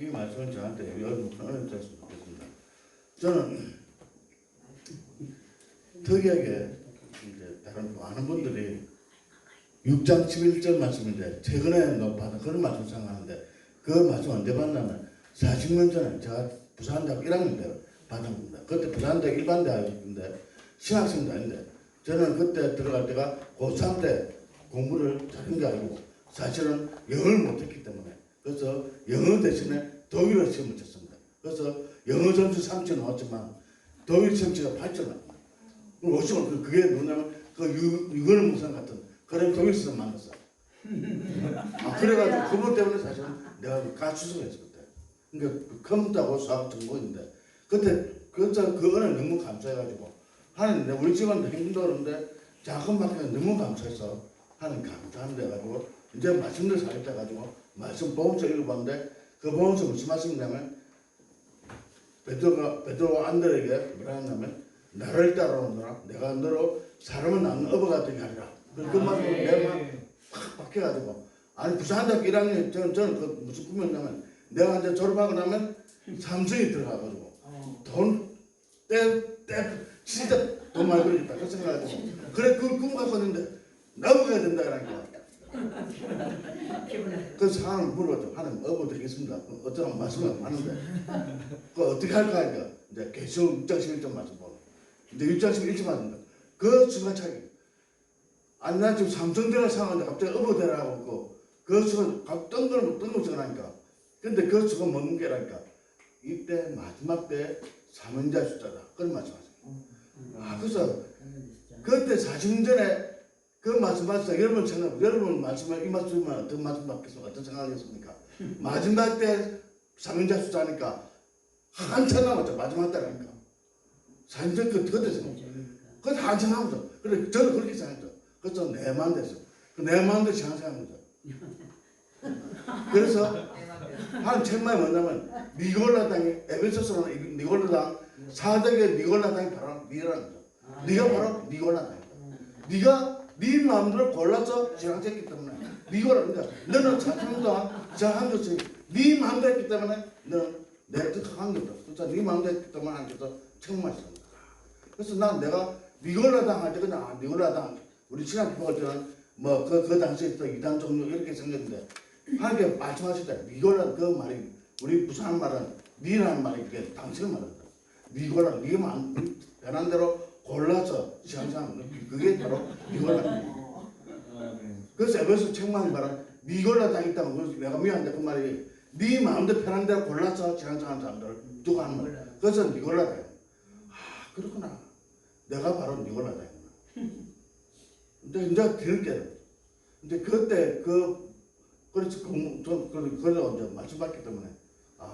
이 말씀은 저한테 여러분 큰 됐으면 좋겠습니다. 저는 특이하게 이제 다른 많은 분들이 6장 11절 말씀인데 최근에 받은 그런 말씀 생각하는데 그 말씀 언제 받냐면 40년 전에 제가 부산대학 1학년 때 받은 겁니다. 그때 부산대학 일반대학인데 신학생도 아닌데 저는 그때 들어갈 때가 고3 때 공부를 잘한 게 아니고 사실은 영어를 못했기 때문에 그래서 영어 대신에 독일어 시험을 쳤습니다. 그래서 영어 점수 3점 나왔지만 독일 점수가 8점 나왔습니다. 그게 뭐냐면 그 유건을 목사 같은 그런 독일에서 만났어요. 그래가지고 그것 때문에 사실은 내가 가출소가 했을 때. 그러니까 그 컴퓨터하고 수학 전공인데 그때 그거는 너무 감사해가지고 하나님 우리 집안도 힘들다 그러는데 작은 밖에 너무 감사해서 하나님 감사한데 가지고 이제 말씀들 살겠다 가지고 말씀 보험서 읽어봤는데 그 보험서 무슨 말씀이냐면 베드로가 안드레에게 뭐라 했냐면 나를 따라오너라 내가 너로 사람을 낳는 어부가 되게 하리라. 그 말씀을 내가 확 박혀가지고 아니 부산대학 1학년 저는 그 무슨 꿈이었냐면 내가 이제 졸업하고 나면 삼성에 들어가가지고 진짜 돈 많이 벌겠다 그 생각하고 그래 그 꿈 갖고 있는데 나도 가야 된다 그러니까 그 상황을 물어봤죠. 하나님 어부 되겠습니다. 어쩌면 말씀을 하는데 그 어떻게 할까 하니까 이제 계시록 6장 11절 말씀 보고 이제 6장 11절 말씀입니다. 그 순간 차기 아니 난 지금 삼성대를 상하는데 갑자기 어부 되라고 그 순간 뜬금없이 하니까 근데 그 순간 먹는 게라니까 이때 마지막 때 사명자 숫자다 그런 말씀하세요. 그래서 그때 40년 전에 그 말씀 받으셔서 여러분 말씀을 이 말씀을 어떤 말씀 받겠습니까? 어떤 생각하겠습니까? 마지막 때 사명자 숫자니까 한참 남았죠. 마지막 때라니까. 사실 그때 생각했죠. 그때 한참 남았죠. 그래 저는 그렇게 생각했죠. 그래서 내 마음 됐어요. 내 마음대로 생각한 거죠. 그래서 한 책만이 뭐냐면 니골라 땅이 에베소서는 니골라 땅 사대계 니골라 땅이 바로 니라는 거죠. 네가 바로 니골라 땅이다. 네가 네 마음대로 골라서 지향했기 때문에 니골라 그러니까 너는 4년 동안 지향한 것이 네 마음대로 했기 때문에 너는 내 뜻한 거다. 그래서 네 마음대로 했기 때문에 하나님께서 책망하셨습니다. 그래서 난 내가 니골라 땅 할 때 그냥 니골라 땅 우리 신학 기록할 때는 뭐 그 당시에 또 이단 종류 이렇게 생겼는데 하나님께 말씀하실 때 니골라 그 말이 우리 부산 말은 니라는 말이 이게 당신을 말한다. 니골라 니 마음 변한 대로 골라서 시험상 그게 바로 니골라. 그래서 에베소 책망 말은 니골라 땅 있다고 그래서 내가 미안한데 그 말이 네 마음대로 편한 대로 골라서 시험상하는 사람들을 두고 하는 말. 그래서 니골라 땅. 그렇구나. 내가 바로 니골라 땅이구나. 근데 이제 들게. 근데 그때 그래서 그래서 이제 말씀 받기 때문에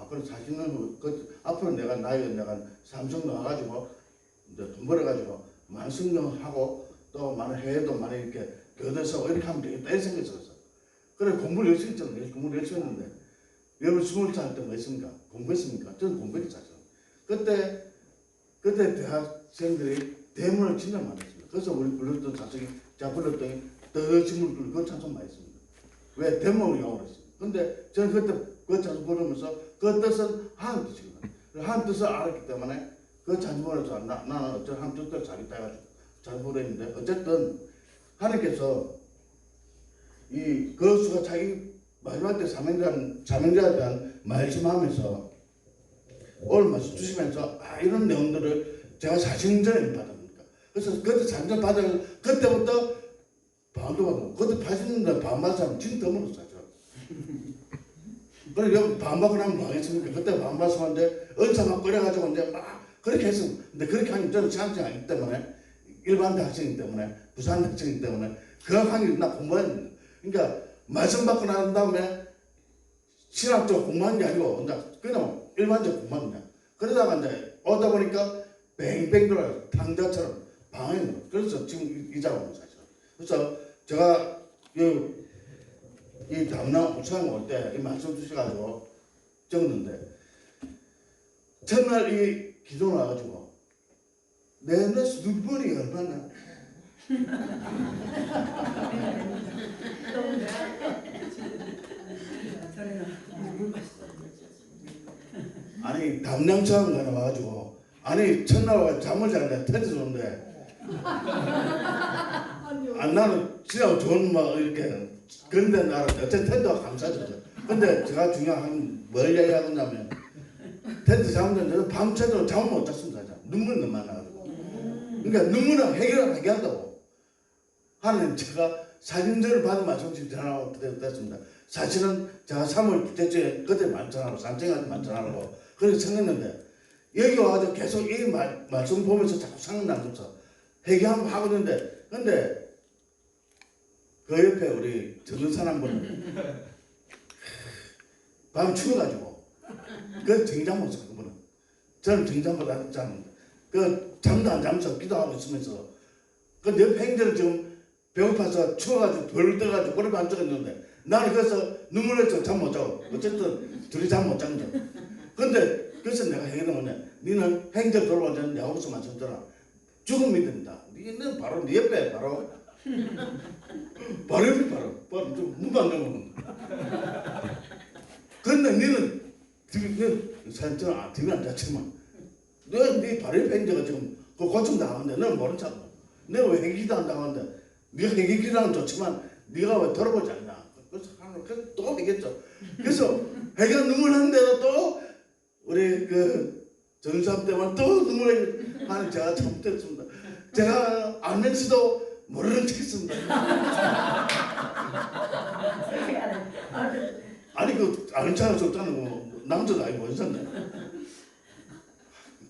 그래 40년 앞으로 내가 삼성 나와가지고 이제 돈 벌어가지고 많은 성경하고 또 많은 해외도 많이 이렇게 교대서 이렇게 하면 되겠다 이런 생각이 들었어. 그래 공부를 열심히 했잖아요. 공부를 열심히 했는데 여러분 20살 때 뭐 했습니까? 공부했습니까? 저는 공부했죠. 그때 대학생들이 대문을 진짜 많이 했습니다. 그래서 우리 불렀던 자석이 제가 불렀더니 더 질문을 그 찬송 많이 했습니다. 왜 대문을 영어로 했어요. 근데 저는 그때 그 찬송 부르면서 그 뜻은 하나님 뜻이거든요. 하나님 뜻을 알았기 때문에 그 찬송에서 나는 어쩌 하나님 뜻대로 자기다 해가지고 잘 부르는데 어쨌든 하나님께서 이 거수가 자기 마지막 때 사명자에 대한 말씀하면서 오늘 말씀 주시면서 이런 내용들을 제가 40년 전에 받았습니다. 그래서 그때 40년 받은 그때부터 반도 받고 그때 80년대 반 받은 사람 진짜 드물었어요. 그래 여기 반 받고 나면 뭐 하겠습니까? 그때 반 받았는데 은사만 끓여가지고 이제 막 그렇게 했습니다. 근데 그렇게 하면 저는 신학생이 아니기 때문에 일반 대학생이기 때문에 부산 대학생이기 때문에 그 학교에 나 공부했는데 그러니까 말씀 받고 난 다음에 신학적 공부한 게 아니고 그냥 일반적 공부한 거야. 그러다가 이제 오다 보니까 뱅뱅 돌아요. 탕자처럼 방에 있는 거. 그래서 지금 이 자가 오는 사실. 그래서 제가 이 다음날 우창 올 때 이 말씀 주셔가지고 적었는데 첫날 이 기도 나와가지고 내 수두번이 얼마나 아니 담양처럼 가가지고 아니 첫날 와 잠을 자는데 텐트 좋은데 나는 진짜 좋은 막 이렇게 그런데 나는 어쨌든 텐트가 감사하죠. 근데 제가 중요한 뭘 이야기하냐면 텐트 잠자는데 밤새도록 잠을 못 잤습니다. 눈물이 너무 많이 나가지고. 그러니까 눈물은 해결을 하게 한다고. 하나님 제가 사진전을 받은 말씀씩 전하고 됐습니다. 사실은 제가 3월 대초에 그때 만찬하고 산책할 때 만찬하고 그렇게 생겼는데 여기 와가지고 계속 이 말씀 보면서 자꾸 생각나면서 회개하고 하고 있는데 근데 그 옆에 우리 젊은 사람 분은 밤 추워가지고 그 정장 못 써. 그분은 저는 정장 못 하잖아요. 그 잠도 안 자면서 기도하고 있으면서 그 옆에 행들은 지금 배고파서 추워가지고 덜 떠가지고 무릎에 앉아있는데 나는 그래서 눈물 흘려서 잠 못 자고 어쨌든 둘이 잠 못 자는 거야. 근데 그래서 내가 얘기를 뭐냐 니는 행적 돌아오자는 내 하고서 맞췄잖아. 죽음이 된다. 니는 바로 네 옆에 바로 옆에 바로 좀 문도 안 열고 근데 니는 사실 TV 안 잤지만 네 바로 옆에 행적가 지금 그 고충 당하는데 너는 모른 척 내가 왜 회기도 안 당하는데 네가 회기기라는 좋지만 네가 왜 돌아보지 않냐. 그래서 하나님 또 얘기했죠. 그래서 회기가 눈물 하는데도 또 우리 그 전수함 때문에 또 눈물을 하는 제가 잘못했습니다. 제가 알면서도 모르는 척 했습니다. 아니 그 아는 척을 줬다는 거 남자도 아니고 어디서네.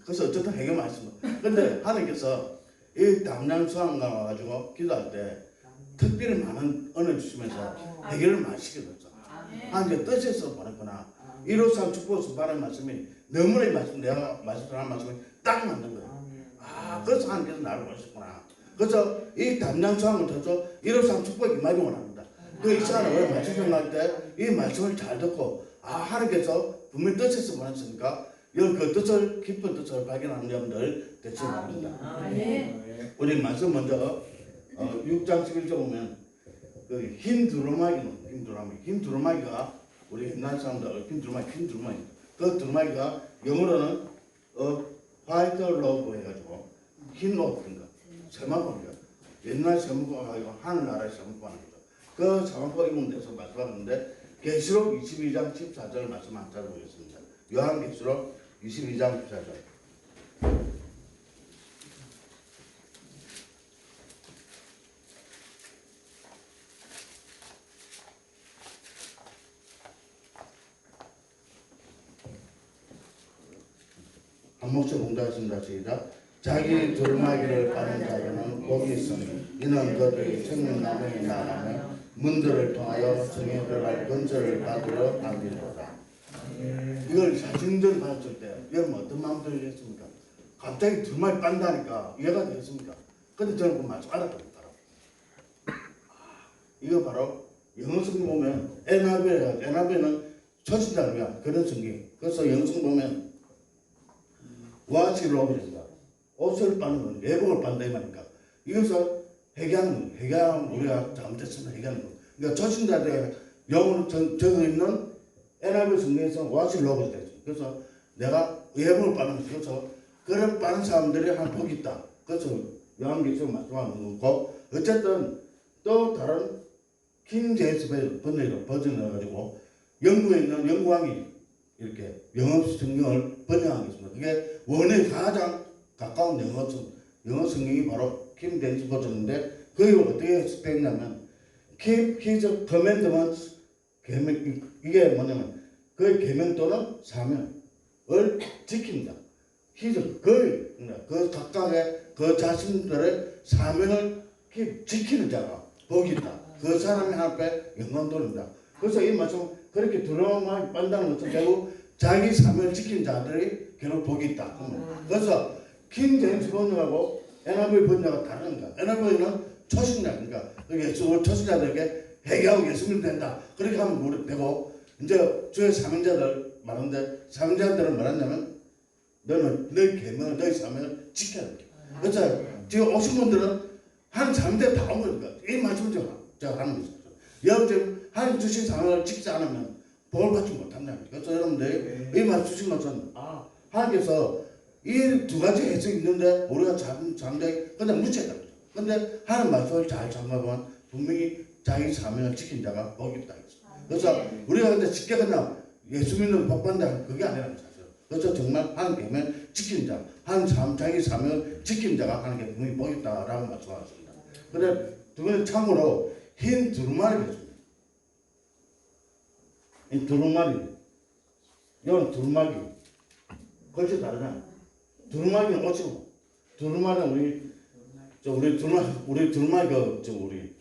그래서 어쨌든 해결 많습니다. 근데 하나님께서 이 담양 수학가 와가지고 기도할 때 특별히 많은 은혜 주시면서 해결을 많이 시켜줬어. 하나님의 뜻에서 보냈구나. 153 축복에서 바라는 말씀이 너무나 이 말씀 내가 말씀하는 말씀이 딱 맞는 거예요. 아 그래서 하나님께서 나를 보셨구나. 그래서 이 담양 수학을 통해서 153 축복이 임하기 원합니다. 그 이 시간에 우리 말씀 전할 때 이 말씀을 잘 듣고 아 하나님께서 분명히 뜻에서 보냈으니까 그 뜻을 깊은 뜻을 발견하는 여러분들 되시기 바랍니다. 우리 말씀 먼저 6장 11절 보면 그 흰 두루마기가 우리 옛날 사람들 흰 두루마기 그 두루마기가 영어로는 화이트 로브 해가지고 흰 옷인가 세마포인가 옛날 세마포가 아니고 하늘나라의 세마포가 아니죠. 그 세마포 입은 데서 말씀하는데 계시록 22장 14절 말씀 한 절 보겠습니다. 요한계시록 22장 14절. 한 목소리 공부하겠습니다. 시작. 자기 두루마기를 빠는 자들은 복이 있으니 이는 그들이 생명나무에 나가며 문들을 통하여 성에 들어갈 건설을 받으러 다니리로다. 이걸 사진전 봤을 때 여러분 어떤 마음 들겠습니까? 갑자기 두루마기 빤다니까 이해가 되겠습니까? 근데 저는 그 말씀 알아버렸다. 이거 바로 영어 성경 보면 NIV는 초신자를 위한 그런 성경. 그래서 영어 성경 보면 와치로브입니다. 옷을 빠는 건 예복을 빤다 이 말입니까? 이것을 회개하는 우리가 잘못했으면 회개하는 거. 그러니까 초신자들의 영어로 적어 있는 NIV 성경에서 와치로브가 되죠. 그래서 내가 예복을 빠는 그래서 그런 빠는 사람들이 한 복이 있다. 그래서 요한계시록 말씀하는 거고 어쨌든 또 다른 킹 제임스 버전을 가지고 영국에 있는 영국왕이 이렇게 영어 성경을 번역한 게 있습니다. 그게 원에 가장 가까운 영어 성경이 바로 킹 제임스 버전인데 그게 어떻게 해석되냐면 Keep His Commandments 이게 뭐냐면 그의 계명 또는 사명을 지킵니다. 그 각각의 그 자신들의 사명을 지키는 자가 복이 있다. 그 사람의 앞에 영광 돌립니다. 그래서 이 말씀 그렇게 두루마기 빤다는 것은 결국 자기 사명을 지킨 자들이 결국 복이 있다. 그래서 킹 제임스 번역하고 NIV 번역은 다른 거야. NIV는 초신자 그러니까 초신자들에게 회개하고 예수님 된다. 그렇게 하면 우리 되고 이제 주의 사명자들 말하는데 사명자들은 뭐랬냐면 너는 너희 계명을 너희 사명을 지켜야 돼. 그래서 지금 오신 분들은 한 사명대 다 온 거니까 이 말씀을 제가 하는 거죠. 여러분 지금 하나님 주신 사명을 지키지 않으면 복을 받지 못한다. 그래서 여러분들 이 말 주신 것은 하나님께서 이 두 가지 해석이 있는데 우리가 잠자기 그냥 무채다. 근데 하나님 말씀을 잘 잠가보면 분명히 자기 사명을 지킨 자가 복이 있다. 그래서 우리가 근데 쉽게 그냥 예수 믿는 복 받는다 그게 아니라는 사실. 그래서 정말 하나님께 지킨 자, 자기 사명을 지킨 자가 하나님께 분명히 복이 있다라고 말씀하셨습니다. 근데 두 번째 참으로 흰 두루마리겠습니다. 이 두루마리, 이건 두루마기, 글씨 다르잖아. 두루마기는 옷이고, 두루마리는 우리 두루마기 우리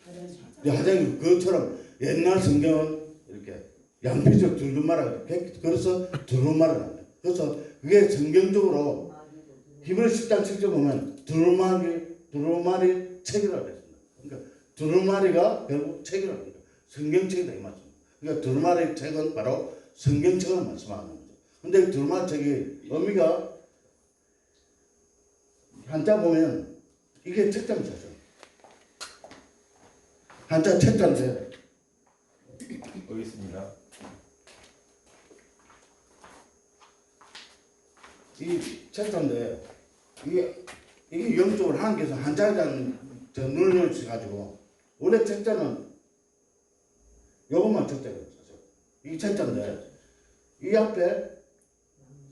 화장이 그것처럼 옛날 성경은 이렇게 양피적 두루마리, 그래서 두루마리를 합니다. 그래서 그게 성경적으로 히브리 10장 7절 보면 두루마리 책이라고 했습니다. 그러니까 두루마리가 결국 책이라고 합니다. 성경책이다 이 말씀. 그러니까 두루마리 책은 바로 성경책을 말씀하는 거죠. 근데 두루마리 책이 의미가 한자 보면 이게 책장자죠. 한자 책자인데 보겠습니다. 이 책자인데 이게 영적으로 하나님께서 한자에다가 눈을 주셔가지고 원래 책자는 요것만 책자거든요. 이 책자인데 이 앞에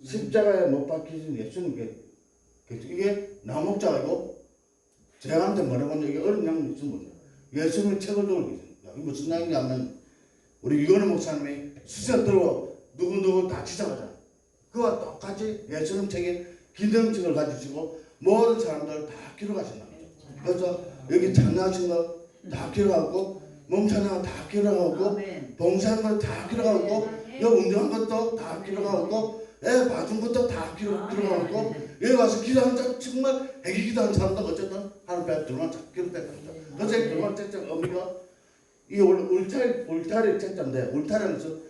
십자가에 못 박히신 예수님 이게 나목자이고 제한테 뭐라고 이게 어린 양이 있는 거죠. 예수님이 책을 들고 계십니다. 이게 무슨 양이냐면 우리 유건호 목사님이 수저 들고 누구 다 지적하잖아. 그와 똑같이 예수님 책에 기능책을 가지시고 모든 사람들 다 기록하신다는 거죠. 그래서 여기 찬양하신 거 다 기록하고 몸찬양 다 기록하고 봉사한 거 다 기록하고 여기 운동한 것도 다 기록하고 애 봐준 것도 다 기록하고 여기 와서 기도하는 사람 정말 애기 기도하는 사람도 어쨌든 하나님 앞에 들어만 기록됐다. 그래서 들어만 책장 의미가 이 울타리 책자인데 울타리는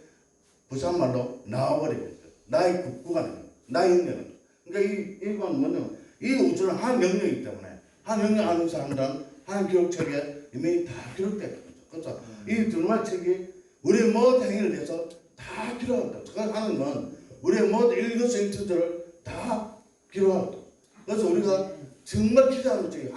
부산말로 나와버리고 나의 구간이에요. 나의 영역은. 그러니까 이건 뭐냐면 이 우주는 한 영역이기 때문에 한 영역 아는 사람들은 한 기록책에 이미 다 기록된 거죠. 그래서 이 두루마리 책이 우리의 모든 행위를 위해서 다 기록한다. 그걸 하는 건 우리의 모든 일거수일투족을 다 기록한다. 그래서 우리가 정말 기도하는 책이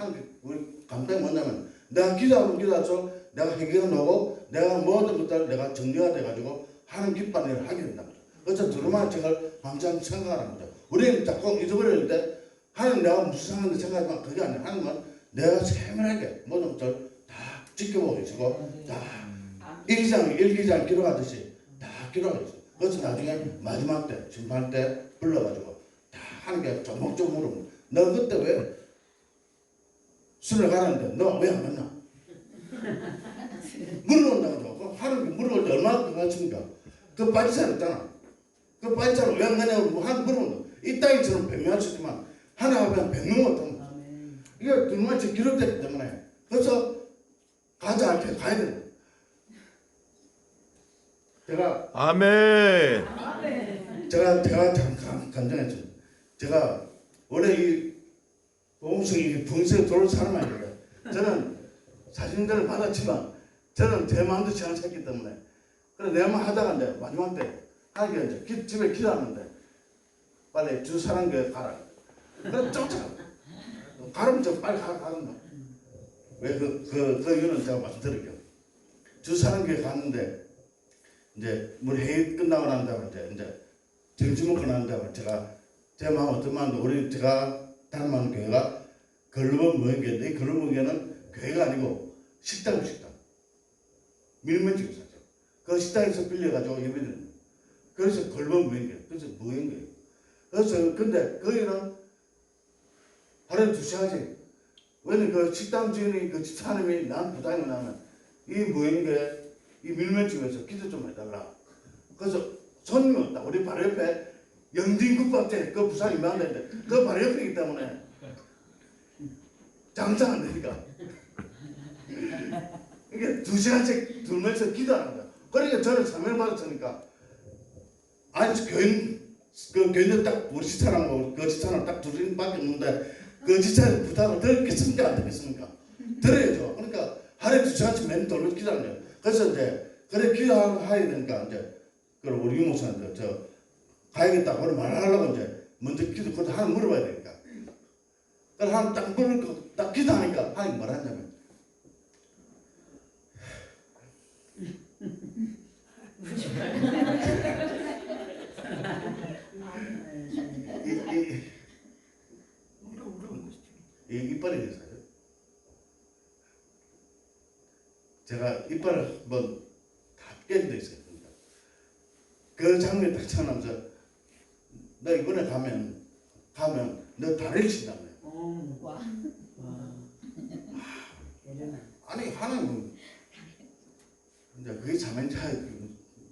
우리 감당이 뭐냐면 내가 기도하면 기도할수록 내가 해결해 놓고 내가 모든 것들을 내가 정리가 돼가지고 하는 기쁜 일을 하게 된다. 그래서 두루마리 책을 항상 생각하는 거죠. 우리는 자꾸 잊어버릴 때 하나님 내가 무슨 상황인지 생각하지만 그게 아니라 하나님은 내가 세밀하게 모든 것을 다 지켜보고 계시고 다 일기장 기록하듯이 다 기록하고 있어요. 그래서 나중에 마지막 때 심판 때 불러가지고 다 하는 게 조목조목으로 너 그때 왜 술을 가는데 너 왜 안 갔나? 물어온다고 하는 게 물어올 때 얼마나 그거습니까? 그 빠지살 있잖아. 그 빠지살 왜 안 가냐고 물어본다. 이 땅에서는 100명 할 수 있지만 하나 하면 100명 못한다. 이게 두루마리 기록됐기 때문에 그래서 가자 할 때 가야 된다. 제가 아멘. 제가 잠깐 간증했죠. 제가 원래 이 보험성이 분석에 들어올 사람 아니에요. 저는 사진들을 받았지만 저는 제 마음도 제한했기 때문에 그래서 내가 하다가 이제 마지막 때 하게 이제 집에 기도하는데 빨리 주 사랑교회 가라. 그래서 쫓아가. 가면 저 빨리 가는 왜 그 이유는 제가 말씀드릴게요. 주 사랑교회 갔는데 이제 우리 회의 끝나고 난 다음에 이제 점심 먹고 난 다음에 제가 제 마음 어떤 마음도 우리 제가 다른 교회가 걸르본 모임교회인데 이 걸르본 모임교회는 교회가 아니고 식당 밀면집이 있었죠. 그 식당에서 빌려가지고 예배드는 거예요. 그래서 걸르본 모임교회 그래서 모임교회. 그래서 근데 거기는 하루에 2시간씩 왜냐면 그 식당 주인이 그 집사람이 난 부담이 나면 이 모임교회 이 밀면집에서 기도 좀 해달라. 그래서 손님이 없다. 우리 바로 옆에 영진국밥집 그 부산 유명한데 그 바로 옆이기 때문에 장사 안 되니까 이게 2시간씩 둘면서 기도하는 거야. 그러니까 저는 사명을 받았으니까 아니 그 교인들 딱 우리 집사람하고 그 집사람 딱 둘밖에 없는데 그 집사람 부탁을 들었겠습니까 안 들었겠습니까? 들어야죠. 그러니까 하루에 2시간씩 맨 돌면서 기도하는 거예요. 그래서 이제 그래 기도하야 되니까 이제 그럼 우리 유목사한테 저 가야겠다고 오늘 말하려고 이제 먼저 기도 그것도 하나 물어봐야 되니까. 그래서 하나 딱 기도하니까 하나님 뭐라 하냐면 이 이빨이 있어요. 제가 이빨을 한번 다 깨진 데 있어요. 그 장면이 딱 쳐나면서 너 이번에 가면 너 다리를 친다며. 와. 아니 하나님은 이제 그게 자매자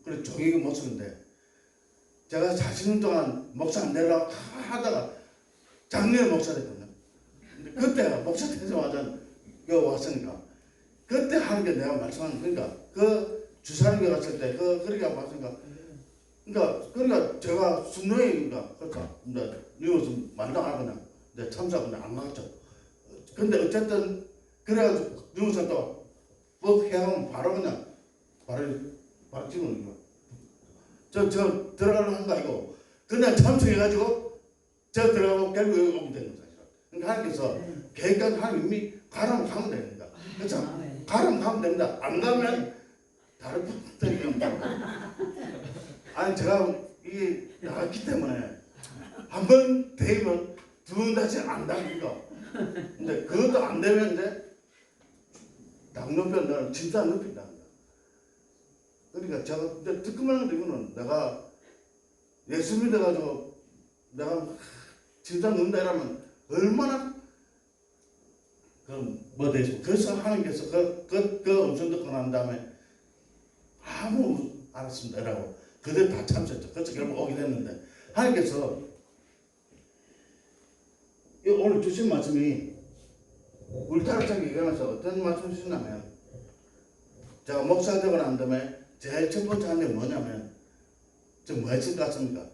그래 종이가 모습인데 제가 40년 동안 목사 안 되려고 하다가 작년에 목사 됐거든요. 근데 그때 목사 되자마자 여기 왔으니까 그때 하는 게 내가 말씀하는 그러니까 그 주사님께 갔을 때 그렇게 왔으니까 그러니까 제가 순종이니까 그러니까 뉴스 말도 안 하고 그냥 내 참석은 안 나갔죠. 근데 어쨌든 그래가지고 뉴스 또뭐 해하면 바로 그냥 바로 찍는 거야. 저 들어가려고 한 거 아니고 그냥 참석해가지고 저 들어가고 결국 여기 오게 되는 거죠. 그러니까 하나님께서 계획까지 하나님이 가라면 가면 됩니다. 그렇죠? 가라면 가면 됩니다. 안 가면 다른 분들이 아니 제가 이게 나갔기 때문에 한 번 되면 두 번 다시 안 당기고 근데 그것도 안 되면 이제 당뇨병은 진짜 높인다. 그러니까 제가 근데 뜨끔한 이유는 내가 예수 믿어가지고 내가 진짜 는다 이러면 얼마나 그뭐 되죠. 그래서 하나님께서 그 음성 듣고 난 다음에 아무 알았습니다 이라고 그들 다 참셨죠. 그래서 결국 오게 됐는데 하나님께서 오늘 주신 말씀이 울타리창 얘기하면서 어떤 말씀 주시냐면 제가 목사 되고 난 다음에 제일 첫 번째 하는 게 뭐냐면 좀 뭐 했을 것 같습니까?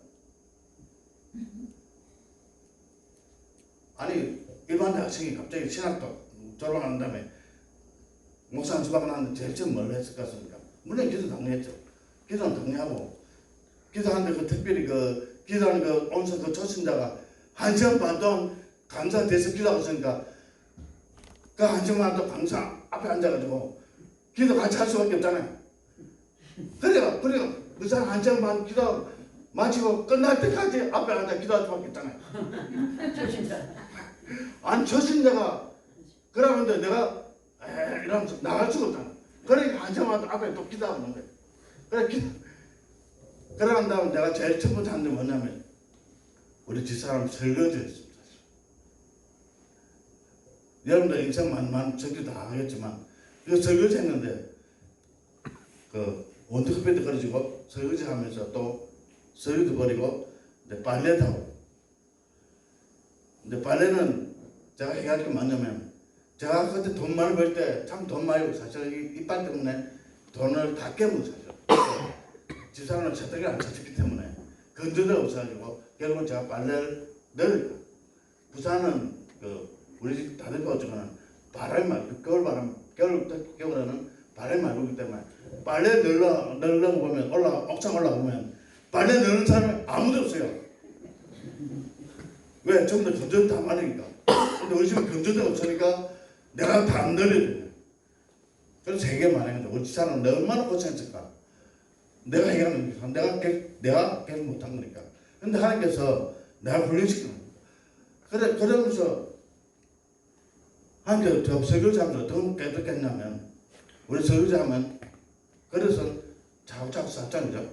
아니 일반 대학생이 갑자기 신학도 졸업한 다음에 목사 한 수박 나왔는데 제일 처음 뭘 했을 것 같습니까? 물론 기도 당연했죠. 기도는 당연하고 기도하는데 그 특별히 그 기도하는 그 온선 그 초신자가 1시간 반 동안 강사돼서 기도하고 있으니까 그 1시간 반 동안 강사 앞에 앉아가지고 기도 같이 할 수밖에 없잖아요. 그래요. 그 사람 1시간 반 기도 마치고 끝날 때까지 앞에 앉아 기도할 수밖에 없잖아요. 아니 초신자가 그러는데 내가 이러면서 나갈 수가 없잖아. 그러니까 1시간 반 앞에 또 기도하고 있는 거예요. 그러고 다음에 내가 제일 첫 번째 하는 게 뭐냐면 우리 집사람 설거지했습니다. 여러분들 인생 많은 설거지 다 하겠지만 그 설거지 했는데 그 원두커피도 걸어지고 설거지 하면서 또 설거지 버리고 이제 빨래도 하고 근데 빨래는 제가 해야 할 게 뭐냐면 제가 그때 돈 많이 벌 때 참 돈 많이 벌고 사실 이빨 때문에 돈을 다 깨문 사실 집사람은 세탁기를 안 찾았기 때문에 건조대가 없어가지고 결국은 제가 빨래를 늘 부산은 그 우리 집 다들 어쩌거나 바람이 많고 겨울에는 바람이 많이 불기 때문에 빨래 널려고 보면 옥상 올라가보면 빨래 넣는 사람이 아무도 없어요. 왜? 전부 다 건조대 다 많으니까. 근데 우리 집은 건조대가 없으니까 내가 다 안 널려야 돼. 그래서 되게 많아요. 우리 집사람은 얼마나 고생했을까. 내가 해결하는 거니까. 내가 계속 못한 거니까. 근데 하나님께서 내가 훈련시키는 거야. 그러면서 하나님께서 저 설교지 하면서 어떤 깨닫겠냐면 우리 설교지 하면 그래서 자꾸자꾸 쌌잖아요.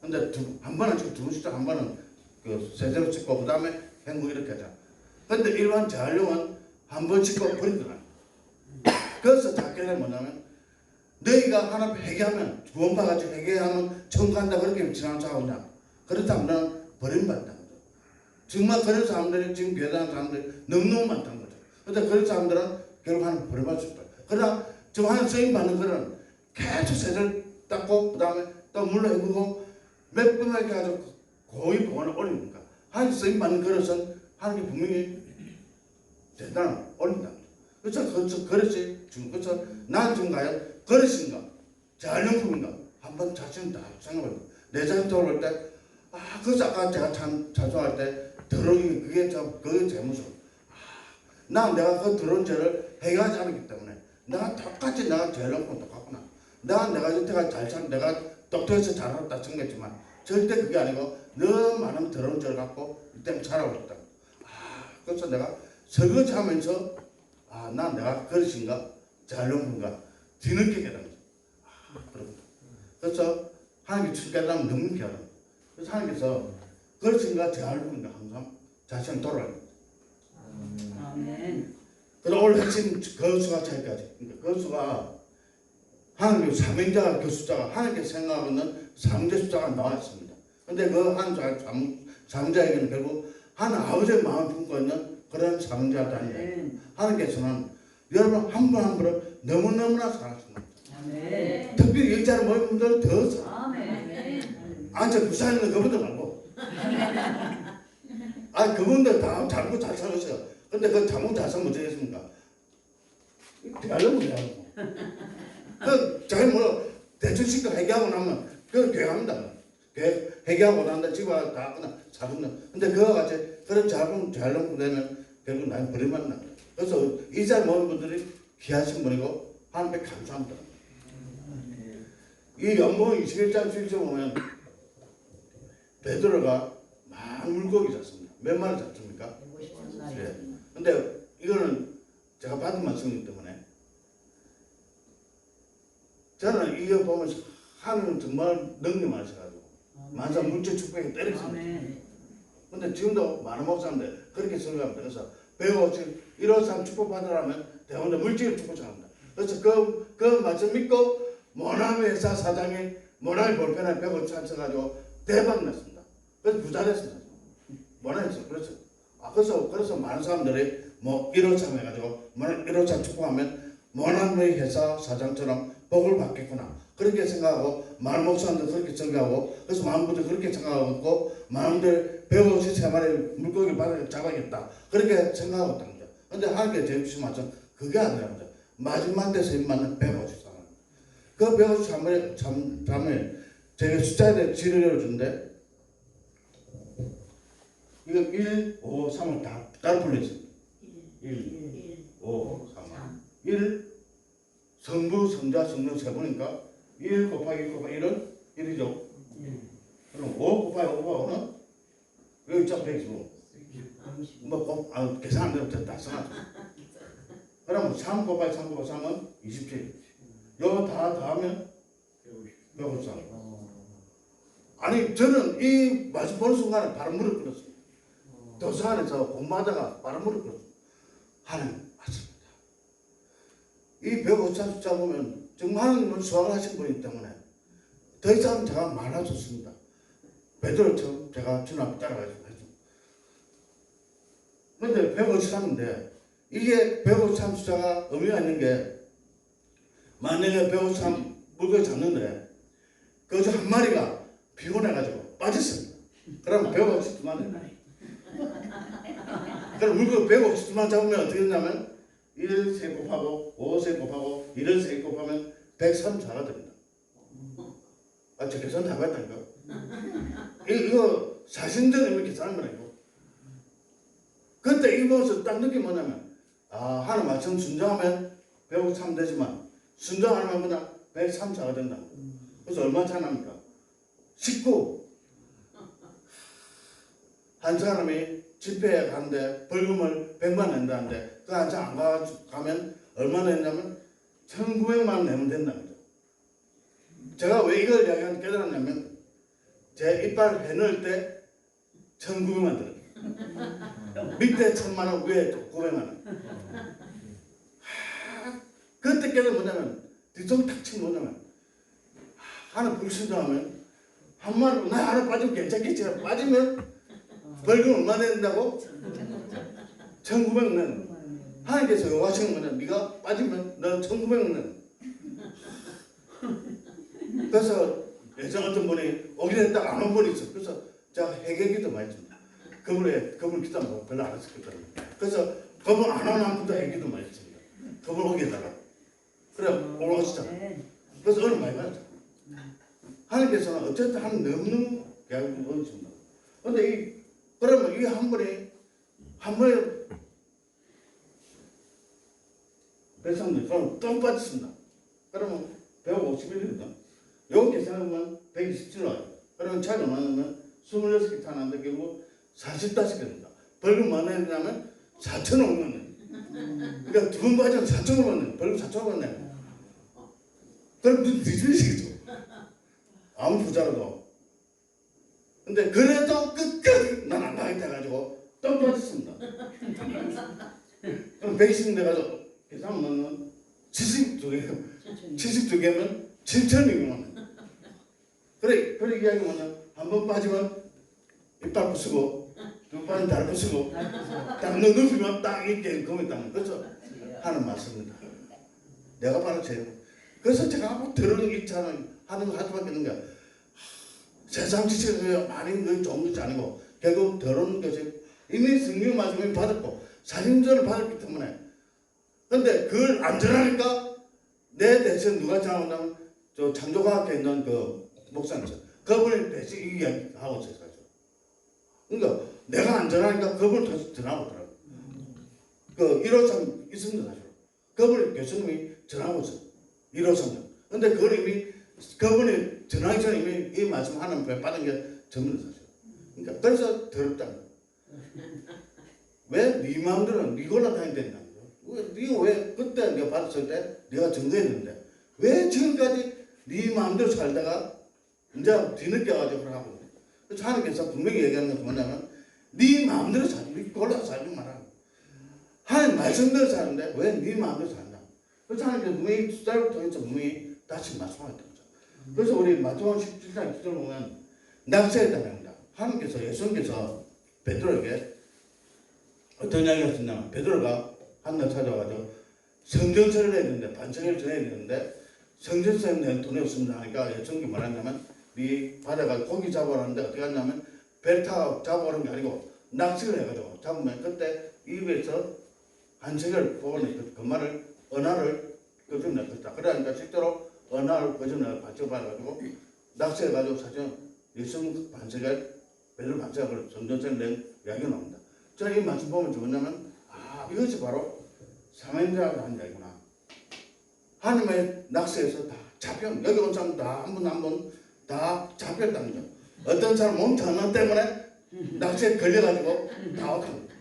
근데 한 번은 지금 두 번씩 한 번은 그 세제로 찍고 그 다음에 행복 이렇게 하자. 근데 일반 재활용은 한 번 찍고 버리더라. 그래서 작게는 뭐냐면 너희가 하나님 회개하면 구원받아가지고 회개하면 천국 간다 그렇게 지나는 사람이냐. 그렇다면 버림받는다는 거죠. 정말 그런 사람들이 지금 교회다니는 사람들이 너무너무 많다는 거죠. 그런데 그런 사람들은 결국 하나님 버림받을 수 있다. 그러나 지금 하나님 쓰임 받는 거는 계속 세제를 닦고 그 다음에 또 물로 헹구고 몇 번만 이렇게 해가지고 고의 보관을 올리니까 하나님 쓰임 받는 그릇은 하나님이 분명히 대단한 올린다. 그렇죠. 그릇이 지금 그렇죠. 나는 지금 과연 그릇인가 재활용품인가 한번 자신을 다 생각해봐요. 내 자신 돌아올 때, 그래서 아까 제가 참 자중할 때 더러운 그게 제 모습. 내가 그 더러운 죄를 해결하지 않았기 때문에 내가 똑같이 내가 죄를 놓고 똑같구나. 내가 여태까지 내가 똑똑해서 잘했다 생각했지만 절대 그게 아니고 너무 많은 더러운 죄를 갖고 이때는 자라고 있다. 그래서 내가 설거지하면서 내가 그릇인가 잘놓은가 뒤늦게 깨달은 거죠. 그래서 하나님께 ችን 깨달으면 너무 귀하다. 그래서 하나님께서 그릇인가 잘놓은가 항상 자신을 돌아가는 거죠. 아멘. 그래서 오늘 핵심 거수가 차이까지. 그러니까 거수가 하나님의 삼행자가 그 숫자가 하나님께 생각하고 있는 삼대 숫자가 나와 있습니다. 근데 그 삼자에게는 결국 하나님 아버지의 마음을 품고 있는 그런 삼자도 아니에요. 하나님께서는 여러분 한 분 한 분을 너무너무나 사랑하십니다. 아멘. 특별히 여기자는 모인 분들 더 사랑합니다. 아멘. 저 부산에 있는 그분들 말고 그분들 다 잘못 잘 살았어요. 근데 그 잘못 잘 살면 어쩌겠습니까? 대하려고 대하고 자기 대충 씻고 회개하고 나면 그걸 교회합니다. 회개하고 난다 집에 와서 다 그냥 사분다. 근데 그와 같이 그런 잘못 되면 결국 난 버림만 납니다. 그래서 이 자리에 모인 분들이 귀하신 분이고 하나님께 감사합니다. 이 연봉 21장 7절 보면 베드로가 많은 물고기 잡습니다. 몇 마리 잡습니까? 150마리. 네. 근데 이거는 제가 받은 말씀이기 때문에 저는 이거 보면서 하나님은 정말 능력이 많으셔가지고 만사 물질 축복에 때렸습니다. 근데 지금도 많은 목사인데 그렇게 생각합니다. 그래서 배우고 이런 사람 축복받으라면 대원도 물질을 축복합니다. 그래서 그 말씀 믿고 모나미 회사 사장이 모나미 볼펜에 100원 찾아가지고 대박 났습니다. 그래서 부자 됐습니다. 모나미에서 그래서 많은 사람들이 1호참 해가지고 1호참 축복하면 모나미 회사 사장처럼 복을 받겠구나. 그렇게 생각하고 많은 목사님들 그렇게 생각하고 그래서 많은 분들 그렇게 생각하고 많은 분들 153마리 물고기 바닥에 잡아야겠다. 그렇게 생각하고 있답니다. 근데 하나님께 제주신 말씀 그게 아니랍니다. 마지막 때서 임하는 153마리. 그 153마리 참에 제가 숫자에 대해 지르려 주는데 이거 1, 5, 3을 다 따로 불러있습니다. 1, 5, 3, 1 성부, 성자, 성령 세 분이니까 1 곱하기 1 곱하기 1은 1이죠. 그럼 5 곱하기 5 곱하기 5는 여기 쫙 되겠죠. 계산 안 되면 다 써놨죠. 그러면 3 곱하기 3 곱하기 3은 27. 이거 다 하면 153. 아니 저는 이 말씀 보는 순간에 바로 무릎 꿇었습니다. 도서관에서 공부하다가 바로 무릎 꿇었습니다. 하나님 맞습니다. 이 153 숫자 보면 정말 하나님은 수학하신 분이기 때문에 더 이상 제가 많아졌습니다. 베드로처럼 제가 주님 앞에 따라가지고 했죠. 그런데 153인데 이게 153 숫자가 의미가 있는 게 만약에 153 물고기 잡는데 그중 한 마리가 피곤해가지고 빠졌습니다. 그러면 152마리. 그럼 물고기 152만 잡으면 어떻게 되냐면 1 세 곱하고 5 세 곱하고 1을 세 곱하면 134가 됩니다. 저 계산 다 했다니까. 이거 사신전에 계산한 거라고. 그때 이 모습 딱 느낌 뭐냐면 하나님 말씀 순종하면 153 되지만 순종 안 하면 그냥 134가 된다. 그래서 얼마 차이 납니까? 19. 한 사람이 집회에 가는데 벌금을 100만 낸다는데 그 한 장 안 가면 얼마 냈냐면 1900만 내면 된답니다. 제가 왜 이걸 이야기하는 깨달았냐면 제 이빨 해넣을 때 1900만 들어요. 밑에 1000만 원, 위에 900만 원. 그때 깨달은 뭐냐면 뒤통 탁 치면 뭐냐면 하나 불순종하면 한 마리 나 하나 빠지면 괜찮겠지. 빠지면 벌금 얼마 낸다고? 1900만 원. 하나님께서 요구하시는 거는 네가 빠지면 너 1900만 원. 그래서 예전 어떤 분이 오긴 했다가 안 온 분이 있어. 그래서 제가 회개기도 많이 했습니다. 그분 기도하면 별로 안 했었거든요. 그래서 그분 안 오는 분도 회개도 많이 했습니다. 그분 오게 해달라. 그래 오늘 오시잖아. 그래서 오늘 많이 받았죠. 하나님께서는 어쨌든 한 너무너무 계약을 넣으십니다. 근데 그러면 이 한 번에 배상금 그럼 똥 빠졌습니다. 그러면 151이거든. 요거 계산하면 127 나와요. 그러면 차이 얼마냐면 26개 타는데 결국 45개 됩니다. 벌금 얼마나 되냐면 4,500만 원. 그러니까 두 번 빠지면 4,500만 원. 벌금 4,500만 원. 그럼 눈 뒤집으시겠죠. 아무 부자라도. 근데 그래도 끝까지 난 안 나가겠다 해가지고 똥 빠졌습니다. 그럼 120 돼가지고 계산하면 72개면 7,200만 원. 그래 이야기 뭐냐? 한 번 빠지면 이빨 부수고, 두 번 빠지면 다리 부수고, 딱 눕히면 딱 이렇게 금이 딱 그렇죠? 하는 말씀입니다. 내가 바로 그래서 제가 뭐 들은 입차는 하는 거 할 수밖에 없는 게 세상 지식을 많이 좋은 것이 아니고 결국 들은 것이 이미 성경 말씀을 받았고 사심전을 받았기 때문에 근데 그걸 안 전하니까 내 대신 누가 전하냐면 저 창조과학에 있는 그 목사님 그분이 대신 이 이야기 하고 있어요. 그러니까 내가 안 전하니까 그분을 다시 전하고 있더라고요. 그 1호선 있습니다. 사실 그분이 교수님이 전하고 있어요. 1호선. 근데 그걸 이미 그분이 전하기 전에 이미 이 말씀 하는 배 빠른 게 전문의 사실. 그러니까 그래서 더럽다. 왜 네 마음대로 네 걸로 다녀야 된다. 네가 왜 그때 내가 받았을 때 네가 증거했는데 왜 지금까지 네 마음대로 살다가 이제 뒤늦게 와가지고 하고 있냐. 그래서 하나님께서 분명히 얘기하는 건 뭐냐면 네 마음대로 살지 네 걸로 살지 마라. 하나님 말씀대로 사는데 왜 네 마음대로 산다. 그래서 하나님께서 분명히 숫자를 통해서 분명히 다시 말씀하셨던 거죠. 그래서 우리 마태복음 17장 1절 보면 낙세에 답합니다. 하나님께서 예수님께서 베드로에게 어떤 이야기를 하셨냐면 베드로가 한날 찾아와가지고 성전세를 내야 되는데 반세를 전해야 되는데 성전세를 낼 돈이 없습니다 하니까 예수님이 뭐라냐면 네 바다가 고기 잡아오라 하는데 어떻게 하냐면 배를 타고 잡아오는 게 아니고 낚시를 해가지고 잡으면 그때 입에서 한세를 뽑아내 그 말을 은하를 거짓냈다. 그러니까 실제로 은하를 거짓내 받쳐봐가지고 낚시해가지고 사실 예수님 반세를 배를 반세를 성전세를 낸 이야기가 나옵니다. 저는 이 말씀 보면 뭐냐면 이것이 바로 삼행자가 한 이야기구나. 하나님의 낚시에서 다 잡혔. 여기 온 사람 다 한 분 다 잡혔다는 거죠. 어떤 사람 몸 장난 때문에 낚시에 걸려가지고 다 왔답니다.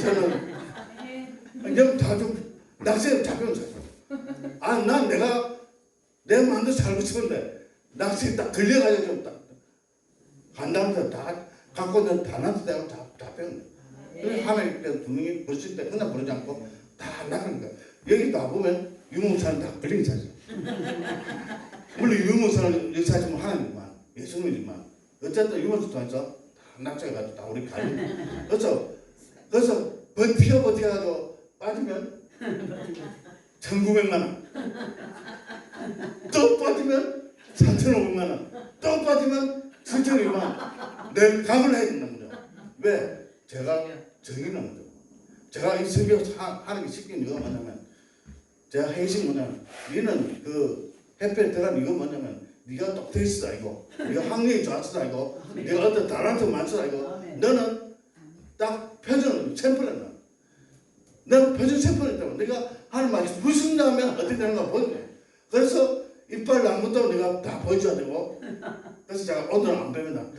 저는 이제 다좀 낚시에 잡혔어요. 난 내 마음대로 살고 싶은데 낚시에 딱 걸려가지고 좀 딱 한다면서 다 갖고 있는 단한테 대고 다 잡혔네. 그래서 하나님께서 분명히 부르실 때 그냥 부르지 않고 다 나가는 거야. 여기 가보면 유목사는 다 걸린 사실. 물론 유목사는 여기 사실 하나님만 예수님이지만 어쨌든 유목사 통해서 다 낙장해가지고 다 우리 가는. 그래서 버텨가지고 빠지면 1,900만 원. 또 빠지면 3,500만 원. 또 빠지면 7,200만 원. 내 값을 해야 된다는 거죠. 왜? 제가 정의는 거죠. 제가 이 성경 하는 게 시킨 이유가 뭐냐면 제가 행식 뭐냐면 너는 그 햇볕에 들어간 이유가 뭐냐면 네가 똑똑했어 아니고 네가 학력이 좋았어 아니고 네가 어떤 달란트 많았어 아니고 너는 딱 표준 샘플이야. 너는 표준 샘플이었다고. 네가 하는 말이 무슨 다음에 어떻게 되는가 보여줘. 그래서 이빨 난 것도 내가 다 보여줘야 되고 그래서 제가 오늘은 안 뺍니다.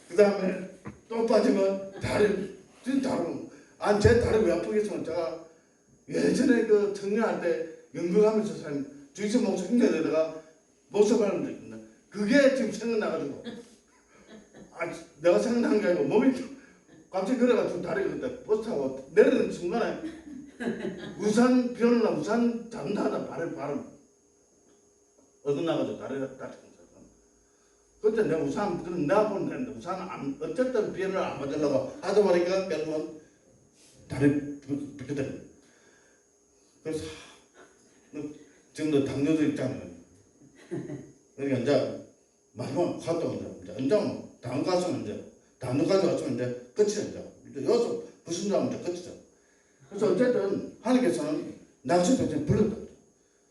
그 다음에 또 빠지면 다리 제 다리 왜 아프겠지만 제가 예전에 그 청년할 때 연극하면서 산 주의식 목소 힘내다가 목소리하는 데 있는데 그게 지금 생각나가지고 내가 생각난 게 아니고 몸이 갑자기 그래가지고 다리가 그때 버스 타고 내리는 순간에 우산 비 오는 날 우산 잡는다 하다 발음 어긋나가지고 다리가 다쳤어요. 그때 내 우산 내가 보는 데인데 우산 어쨌든 비를 안 맞으려고 하다 보니까 결국은 다리 빗거든. 그래서 지금도 당뇨도 있잖아요. 그러니까 이제 마지막 활동 이제 다음 가수는 이제 다음 가수 갔으면 이제 끝이죠. 이제 여기서 무슨 다음 이제 끝이죠. 그래서 어쨌든 하나님께서는 낚시 백성을 불렀다.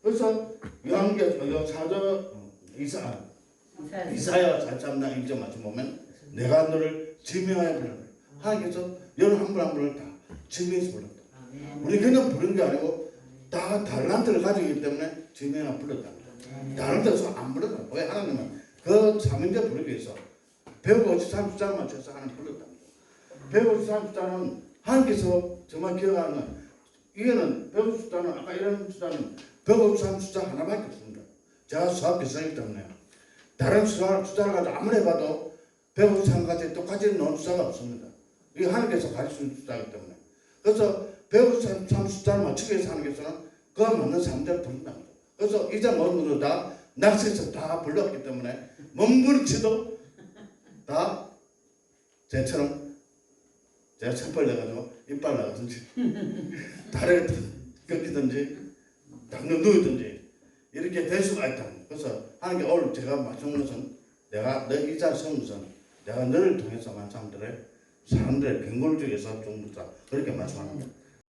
그래서 요한계시록 사도 이사야 43장 1절 말씀 보면 내가 너를 지명하여 불렀다. 하나님께서 여러분 한 분 한 분을 다 지명해서 불렀다. 우리 그냥 부른 게 아니고 다 달란트를 가지고 있기 때문에 지명하여 불렀다. 다른 데서 안 불렀다. 왜 하나님은 그 사명자 부르기 위해서 153숫자를 맞춰서 하나님 불렀다. 153숫자는 하나님께서 정말 기억하는 이거는 153숫자는 아까 이런 숫자는 153숫자 하나밖에 없습니다. 제가 수학 교수이기 때문에 다른 숫자를 가지고 아무리 해봐도 153까지 똑같이 넣은 숫자가 없습니다. 이게 하나님께서 가르치는 숫자이기 때문에. 그래서 153숫자를 맞추기 위해서 하나님께서는 그 맞는 사람들을 부른다. 그래서 이제 모두 다 낚시에서 다 불렀기 때문에 몸부림치도 다 쟤처럼 제가 첩벌 내가지고 이빨 나가든지 다리가 꺾이든지 당뇨 누이든지 이렇게 될 수가 있다. 그래서 하나님께 오늘 제가 말씀하는 것은 내가 너 이 자리에 선 것은 내가 너를 통해서 사람들의 병고를 중에서 좀 그렇게 말씀합니다.